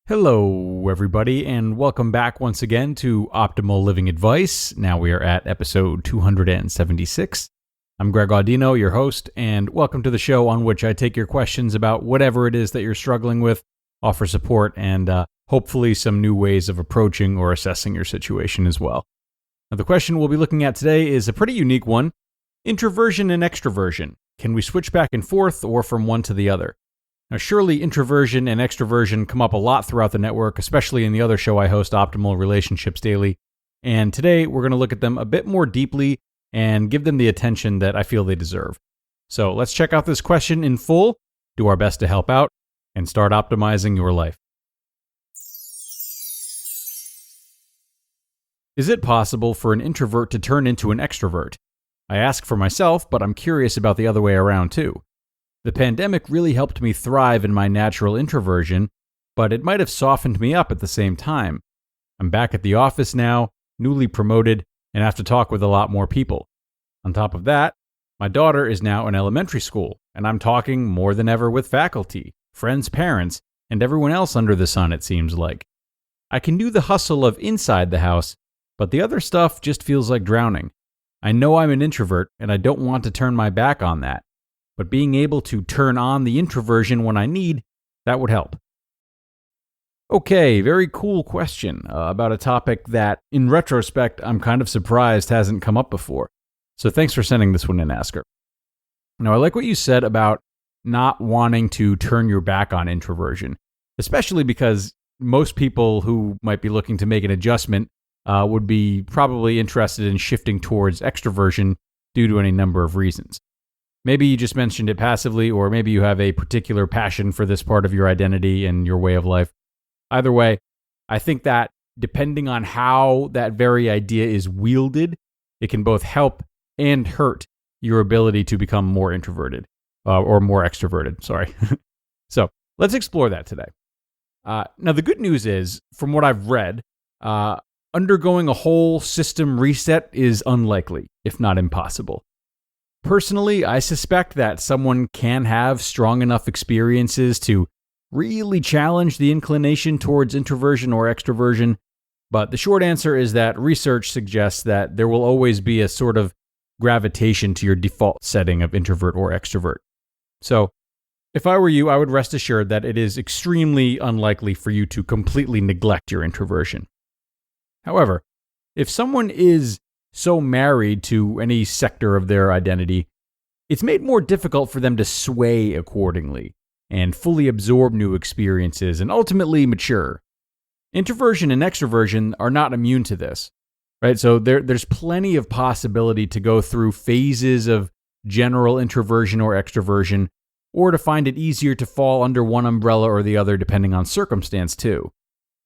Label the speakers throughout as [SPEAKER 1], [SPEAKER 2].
[SPEAKER 1] Hello, everybody, and welcome back once again to Optimal Living Advice. Now we are at episode 276. I'm Greg Audino, your host, and welcome to the show on which I take your questions about whatever it is that you're struggling with, offer support, and hopefully some new ways of approaching or assessing your situation as well. Now, the question we'll be looking at today is a pretty unique one. Introversion and extroversion. Can we switch back and forth or from one to the other? Now, surely introversion and extroversion come up a lot throughout the network, especially in the other show I host, Optimal Relationships Daily. And today, we're going to look at them a bit more deeply and give them the attention that I feel they deserve. So let's check out this question in full, do our best to help out, and start optimizing your life. Is it possible for an introvert to turn into an extrovert? I ask for myself, but I'm curious about the other way around too. The pandemic really helped me thrive in my natural introversion, but it might have softened me up at the same time. I'm back at the office now, newly promoted, and have to talk with a lot more people. On top of that, my daughter is now in elementary school, and I'm talking more than ever with faculty, friends' parents, and everyone else under the sun, it seems like. I can do the hustle of inside the house, but the other stuff just feels like drowning. I know I'm an introvert, and I don't want to turn my back on that. But being able to turn on the introversion when I need, that would help. Okay, very cool question about a topic that, in retrospect, I'm kind of surprised hasn't come up before. So thanks for sending this one in, Asker. Now, I like what you said about not wanting to turn your back on introversion, especially because most people who might be looking to make an adjustment would be probably interested in shifting towards extroversion due to any number of reasons. Maybe you just mentioned it passively, or maybe you have a particular passion for this part of your identity and your way of life. Either way, I think that depending on how that very idea is wielded, it can both help and hurt your ability to become more introverted, or more extroverted, sorry. So let's explore that today. Now, the good news is, from what I've read, undergoing a whole system reset is unlikely, if not impossible. Personally, I suspect that someone can have strong enough experiences to really challenge the inclination towards introversion or extroversion, but the short answer is that research suggests that there will always be a sort of gravitation to your default setting of introvert or extrovert. So, if I were you, I would rest assured that it is extremely unlikely for you to completely neglect your introversion. However, if someone is so married to any sector of their identity, it's made more difficult for them to sway accordingly and fully absorb new experiences and ultimately mature. Introversion and extroversion are not immune to this, right? So there's plenty of possibility to go through phases of general introversion or extroversion, or to find it easier to fall under one umbrella or the other depending on circumstance too.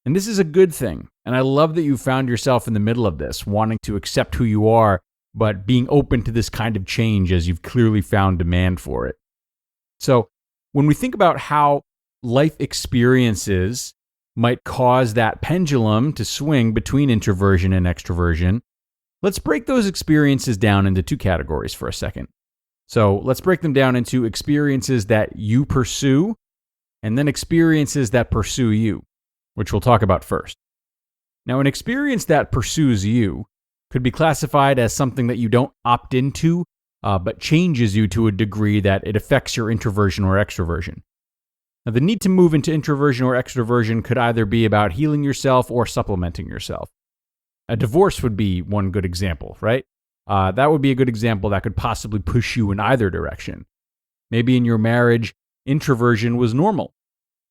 [SPEAKER 1] And this is a good thing, and I love that you found yourself in the middle of this, wanting to accept who you are, but being open to this kind of change as you've clearly found demand for it. So, when we think about how life experiences might cause that pendulum to swing between introversion and extroversion, let's break those experiences down into two categories for a second. So, let's break them down into experiences that you pursue, and then experiences that pursue you, which we'll talk about first. Now, an experience that pursues you could be classified as something that you don't opt into, but changes you to a degree that it affects your introversion or extroversion. Now, the need to move into introversion or extroversion could either be about healing yourself or supplementing yourself. A divorce would be one good example, right? That would be a good example that could possibly push you in either direction. Maybe in your marriage, introversion was normal.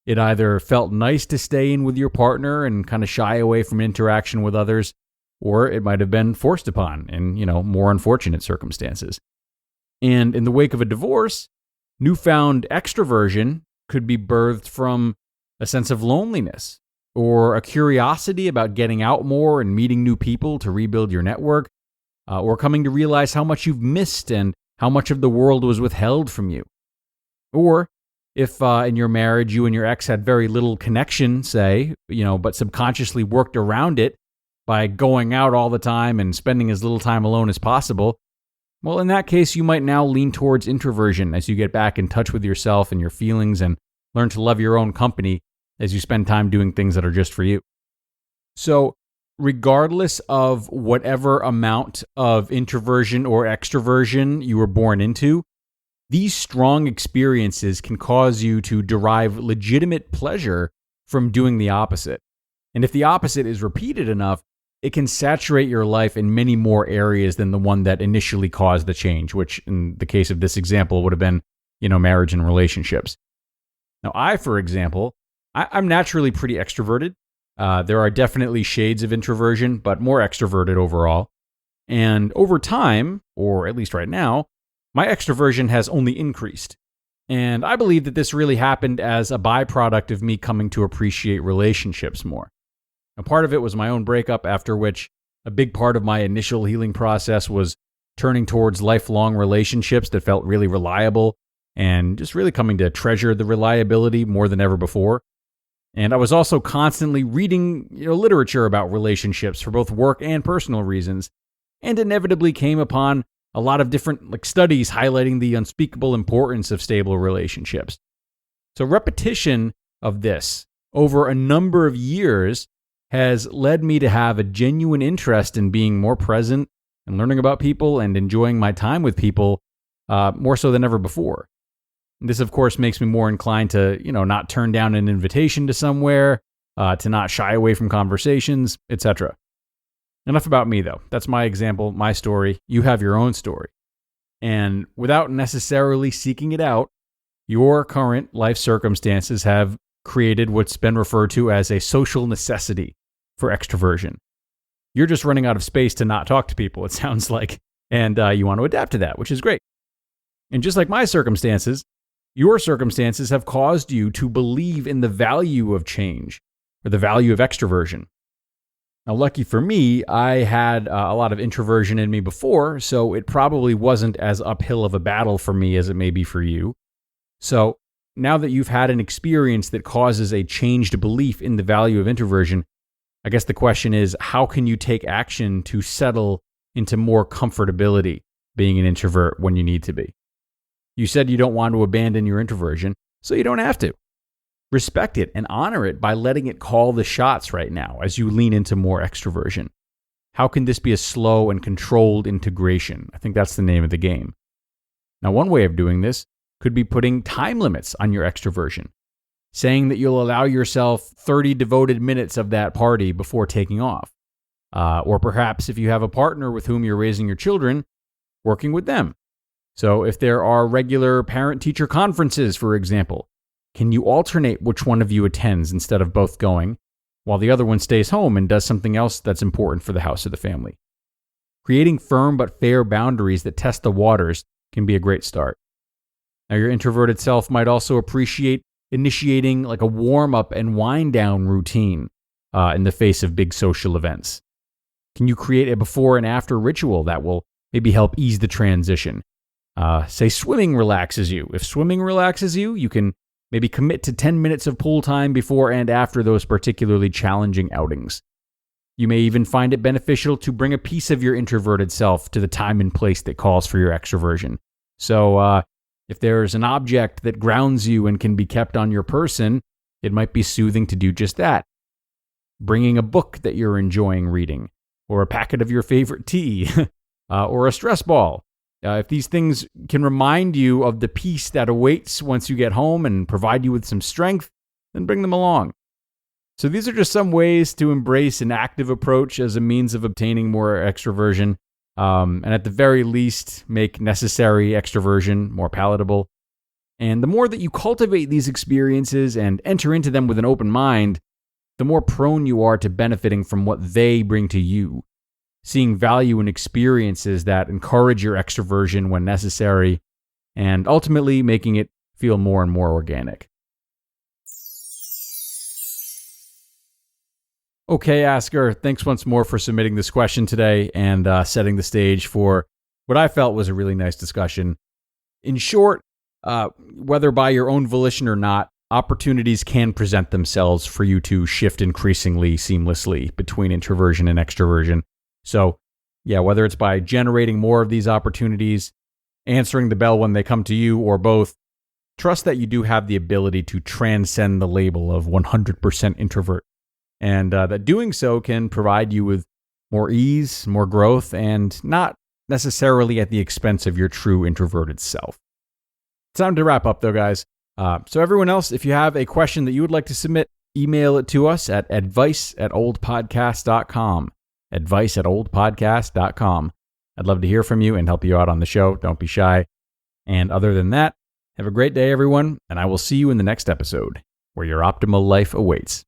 [SPEAKER 1] It either felt nice to stay in with your partner and kind of shy away from interaction with others, or it might have been forced upon in, more unfortunate circumstances. And in the wake of a divorce, newfound extroversion could be birthed from a sense of loneliness or a curiosity about getting out more and meeting new people to rebuild your network, or coming to realize how much you've missed and how much of the world was withheld from you. Or if in your marriage you and your ex had very little connection, say, but subconsciously worked around it by going out all the time and spending as little time alone as possible, well, in that case, you might now lean towards introversion as you get back in touch with yourself and your feelings and learn to love your own company as you spend time doing things that are just for you. So, regardless of whatever amount of introversion or extroversion you were born into, these strong experiences can cause you to derive legitimate pleasure from doing the opposite. And if the opposite is repeated enough, it can saturate your life in many more areas than the one that initially caused the change, which in the case of this example would have been, marriage and relationships. Now, for example, I'm naturally pretty extroverted. There are definitely shades of introversion, but more extroverted overall. And over time, or at least right now, my extroversion has only increased. And I believe that this really happened as a byproduct of me coming to appreciate relationships more. Now, part of it was my own breakup, after which a big part of my initial healing process was turning towards lifelong relationships that felt really reliable and just really coming to treasure the reliability more than ever before. And I was also constantly reading literature about relationships for both work and personal reasons, and inevitably came upon a lot of different studies highlighting the unspeakable importance of stable relationships. So repetition of this over a number of years has led me to have a genuine interest in being more present and learning about people and enjoying my time with people more so than ever before. This, of course, makes me more inclined to, not turn down an invitation to somewhere, to not shy away from conversations, etc. Enough about me, though. That's my example, my story. You have your own story. And without necessarily seeking it out, your current life circumstances have created what's been referred to as a social necessity for extroversion. You're just running out of space to not talk to people, it sounds like, and you want to adapt to that, which is great. And just like my circumstances, your circumstances have caused you to believe in the value of change, or the value of extroversion. Now, lucky for me, I had a lot of introversion in me before, so it probably wasn't as uphill of a battle for me as it may be for you. So now that you've had an experience that causes a changed belief in the value of introversion, I guess the question is, how can you take action to settle into more comfortability being an introvert when you need to be? You said you don't want to abandon your introversion, so you don't have to. Respect it and honor it by letting it call the shots right now as you lean into more extroversion. How can this be a slow and controlled integration? I think that's the name of the game. Now, one way of doing this could be putting time limits on your extroversion, saying that you'll allow yourself 30 devoted minutes of that party before taking off. Or perhaps if you have a partner with whom you're raising your children, working with them. So if there are regular parent-teacher conferences, for example, can you alternate which one of you attends instead of both going, while the other one stays home and does something else that's important for the house or the family? Creating firm but fair boundaries that test the waters can be a great start. Now, your introverted self might also appreciate initiating like a warm-up and wind-down routine in the face of big social events. Can you create a before and after ritual that will maybe help ease the transition? Say swimming relaxes you. If swimming relaxes you, you can maybe commit to 10 minutes of pool time before and after those particularly challenging outings. You may even find it beneficial to bring a piece of your introverted self to the time and place that calls for your extroversion. So if there's an object that grounds you and can be kept on your person, it might be soothing to do just that. Bringing a book that you're enjoying reading, or a packet of your favorite tea, or a stress ball. If these things can remind you of the peace that awaits once you get home and provide you with some strength, then bring them along. So these are just some ways to embrace an active approach as a means of obtaining more extroversion, and at the very least, make necessary extroversion more palatable. And the more that you cultivate these experiences and enter into them with an open mind, the more prone you are to benefiting from what they bring to you. Seeing value in experiences that encourage your extroversion when necessary, and ultimately making it feel more and more organic. Okay, Asker, thanks once more for submitting this question today and setting the stage for what I felt was a really nice discussion. In short, whether by your own volition or not, opportunities can present themselves for you to shift increasingly seamlessly between introversion and extroversion. So, yeah, whether it's by generating more of these opportunities, answering the bell when they come to you, or both, trust that you do have the ability to transcend the label of 100% introvert, and that doing so can provide you with more ease, more growth, and not necessarily at the expense of your true introverted self. It's time to wrap up, though, guys. So everyone else, if you have a question that you would like to submit, email it to us at advice@oldpodcast.com. advice@oldpodcast.com. I'd love to hear from you and help you out on the show. Don't be shy. And other than that, have a great day, everyone, and I will see you in the next episode, where your optimal life awaits.